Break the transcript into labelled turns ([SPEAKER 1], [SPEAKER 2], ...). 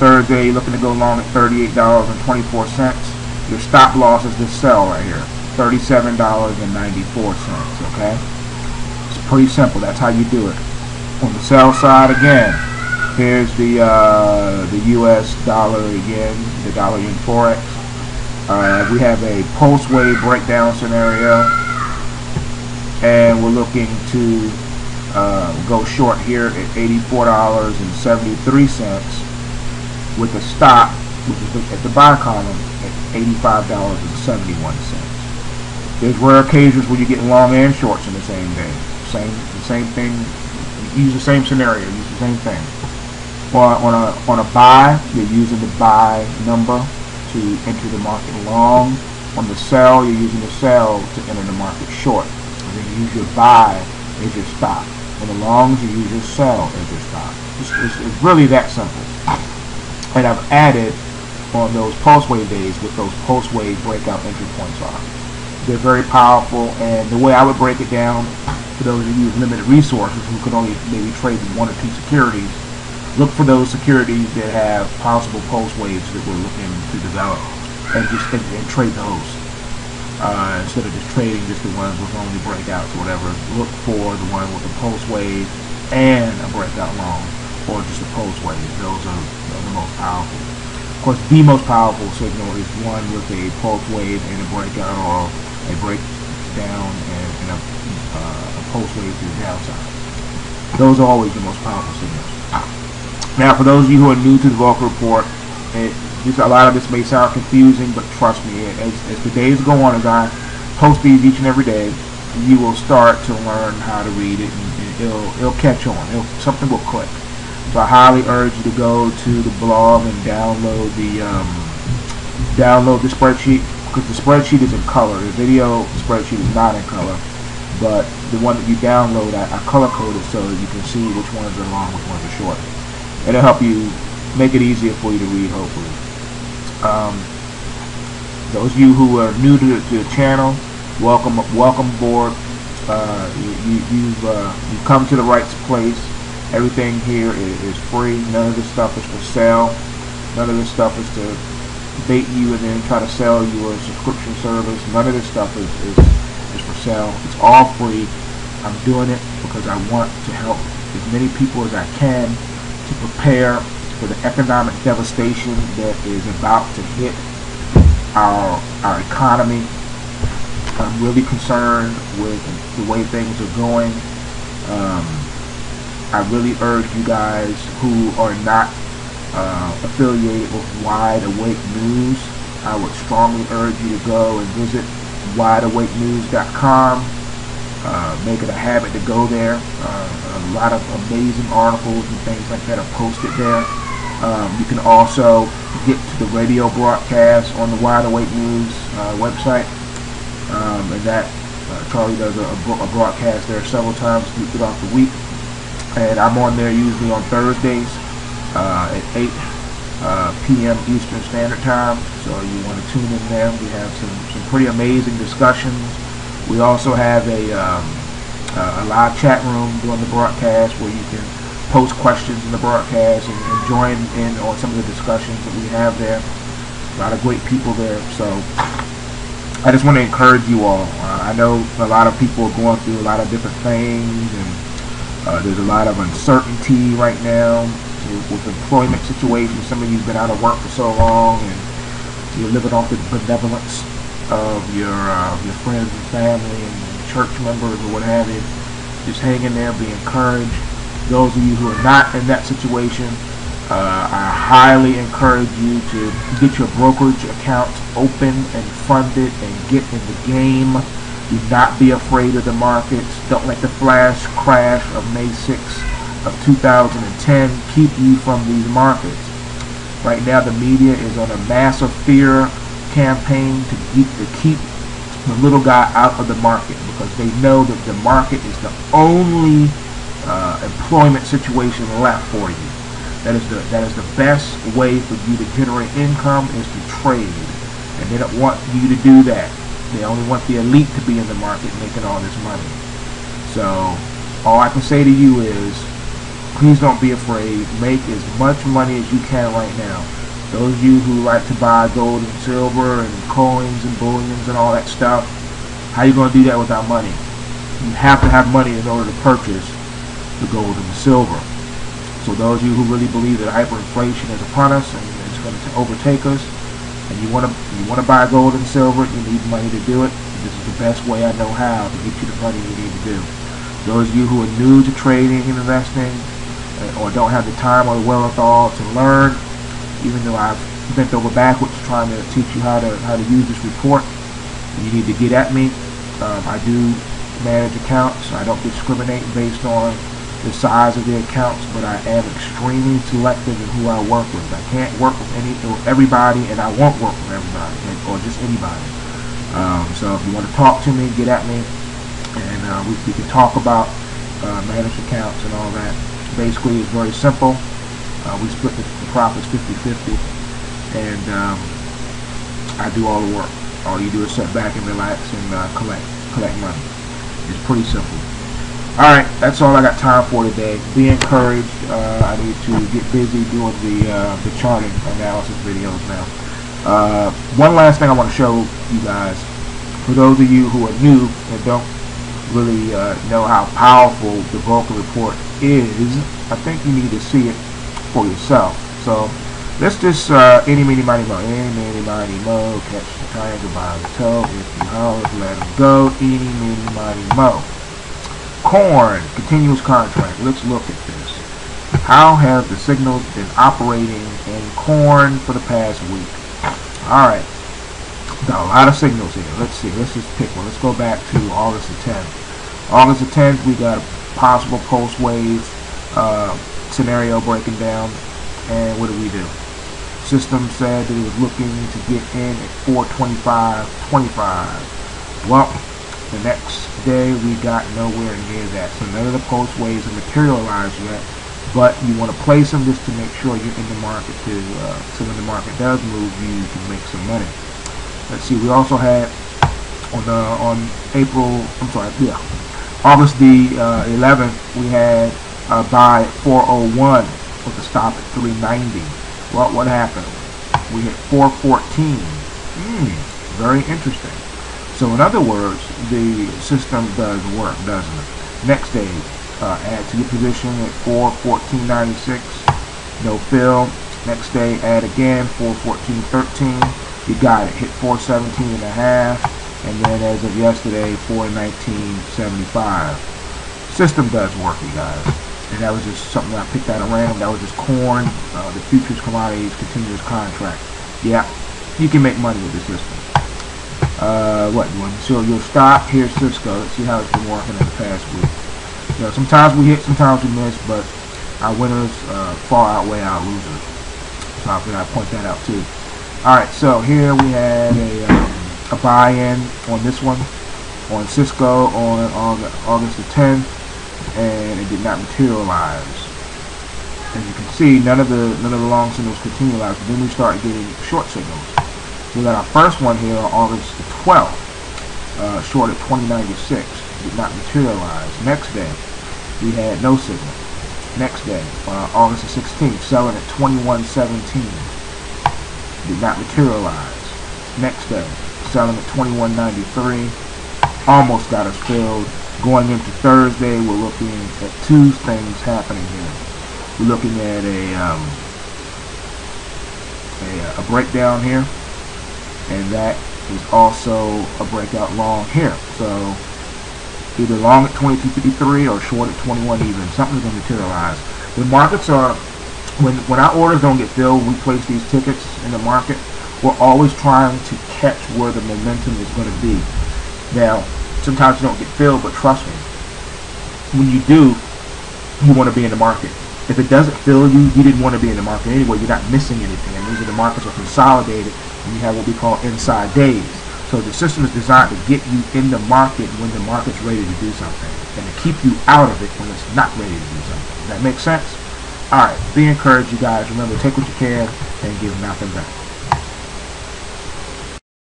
[SPEAKER 1] Thursday, looking to go long at $38.24. Your stop loss is this sell right here, $37.94. Okay, it's pretty simple. That's how you do it. On the sell side, again, here's the U.S. dollar again, the dollar in Forex. We have a post-wave breakdown scenario, and we're looking to go short here at $84.73 with a stop, which is at the buy column, at $85.71. There's rare occasions where you get long and shorts in the same day. The same thing. Use the same scenario. Use the same thing. On a buy, you're using the buy number to enter the market long. On the sell, you're using the sell to enter the market short. And then you use your buy as your stop. On the longs, you use your sell as your stop. It's really that simple. And I've added on those post-wave days what those post-wave breakout entry points are. They're very powerful, and the way I would break it down for those of you with limited resources who could only maybe trade one or two securities, look for those securities that have possible pulse waves that we're looking to develop, and just and trade those instead of just trading just the ones with only breakouts or whatever. Look for the one with a pulse wave and a breakout long, or just a pulse wave. Those are the most powerful. Of course, the most powerful signal is one with a pulse wave and a breakout, or a breakdown and a pulse wave to the downside. Those are always the most powerful signals. Now, for those of you who are new to the Vulcan report, a lot of this may sound confusing, but trust me, as the days go on, as I post these each and every day, you will start to learn how to read it, and it'll catch on. Something will click. So I highly urge you to go to the blog and download the spreadsheet, because the spreadsheet is in color. The video spreadsheet is not in color, but the one that you download, I color coded so that you can see which ones are long, which ones are short. It'll help you make it easier for you to read, hopefully. Those of you who are new to the channel, welcome aboard. You've come to the right place. Everything here is free. None of this stuff is for sale. None of this stuff is to bait you and then try to sell you a subscription service. None of this stuff is for sale. It's all free. I'm doing it because I want to help as many people as I can to prepare for the economic devastation that is about to hit our economy. I'm really concerned with the way things are going. I really urge you guys who are not affiliated with Wide Awake News, I would strongly urge you to go and visit wideawakenews.com. Make it a habit to go there. A lot of amazing articles and things like that are posted there. You can also get to the radio broadcast on the Wide Awake News website, and that Charlie does a broadcast there several times throughout the week. And I'm on there usually on Thursdays at 8 p.m. Eastern Standard Time, so you want to tune in there. We have some pretty amazing discussions. We also have a live chat room during the broadcast where you can post questions in the broadcast and join in on some of the discussions that we have there. A lot of great people there, so I just want to encourage you all. I know a lot of people are going through a lot of different things, and there's a lot of uncertainty right now with employment situations. Some of you have been out of work for so long, and you're living off the benevolence of your friends and family and church members or what have you. Just hang in there, be encouraged. Those of you who are not in that situation, I highly encourage you to get your brokerage account open and funded and get in the game. Do not be afraid of the markets. Don't let the flash crash of May 6th of 2010 keep you from these markets. Right now, the media is on a massive fear campaign to keep the little guy out of the market, because they know that the market is the only employment situation left for you. That is the best way for you to generate income, is to trade, and they don't want you to do that. They only want the elite to be in the market making all this money. So all I can say to you is Please don't be afraid. Make as much money as you can right now. Those of you who like to buy gold and silver and coins and bullions and all that stuff, how are you going to do that without money? You have to have money in order to purchase the gold and the silver. So those of you who really believe that hyperinflation is upon us and it's going to overtake us, and you want to buy gold and silver, you need money to do it. This is the best way I know how to get you the money you need to do. Those of you who are new to trading and investing, or don't have the time or the wherewithal to learn, even though I've bent over backwards trying to teach you how to use this report, you need to get at me. I do manage accounts. I don't discriminate based on the size of the accounts, but I am extremely selective in who I work with. I can't work with everybody, and I won't work with everybody, or just anybody. So if you want to talk to me, get at me, and we can talk about managed accounts and all that. Basically, it's very simple. We split the profits 50-50, and I do all the work. All you do is sit back and relax and collect money. It's pretty simple. Alright, that's all I got time for today. Be encouraged. I need to get busy doing the charting analysis videos now. One last thing I want to show you guys. For those of you who are new and don't really know how powerful the Vulcan report is, I think you need to see it for yourself. So let's just eMini, miny, mo. eMini, miny, mo. Catch the triangle by the toe. If you holler, let them go. eMini, miny, mo. Corn, continuous contract. Let's look at this. How have the signals been operating in corn for the past week? Alright. Got a lot of signals here. Let's see. Let's just pick one. Let's go back to August the 10th. August the 10th, we got a possible pulse wave scenario breaking down. And what did we do? System said that it was looking to get in at 425.25. Well, the next day we got nowhere near that. So none of the pulse waves have materialized yet. But you want to place them just to make sure you're in the market so when the market does move, you can make some money. Let's see. We also had on August the 11th, we had a buy at 401 with a stop at 390. Well, what happened? We hit 414. Very interesting. So in other words, the system does work, doesn't it? Next day, add to your position at 414.96. No fill. Next day, add again 414.13. You got it. Hit 417.5. And then as of yesterday, 419.75. System does work, you guys. And that was just something I picked out at random. That was just corn, the futures commodities continuous contract. Yeah, you can make money with this system. What you want to show your stop? Here's Cisco. Let's see how it's been working in the past week. You know, sometimes we hit, sometimes we miss, but our winners far outweigh our losers. So I figured I'd point that out too. All right, so here we had a buy-in on this one on Cisco on August the 10th, and it did not materialize. As you can see, none of the long signals continualized. But then we start getting short signals. We got our first one here on August the 12th, short at 20.96, did not materialize. Next day, we had no signal. Next day, August the 16th, selling at 21.17, did not materialize. Next day, selling at 21.93, almost got us filled. Going into Thursday, we're looking at two things happening here. We're looking at a breakdown here, and that is also a breakout long here. So either long at 22.53 or short at 21 even. Something's going to materialize. When markets are, when our orders don't get filled, we place these tickets in the market. We're always trying to catch where the momentum is going to be. Now, sometimes you don't get filled, but trust me, when you do, you want to be in the market. If it doesn't fill you, you didn't want to be in the market anyway. You're not missing anything. It means that the markets are consolidated, and you have what we call inside days. So the system is designed to get you in the market when the market's ready to do something, and to keep you out of it when it's not ready to do something. Does that make sense? All right. Be encouraged, you guys. Remember, take what you can and give nothing back.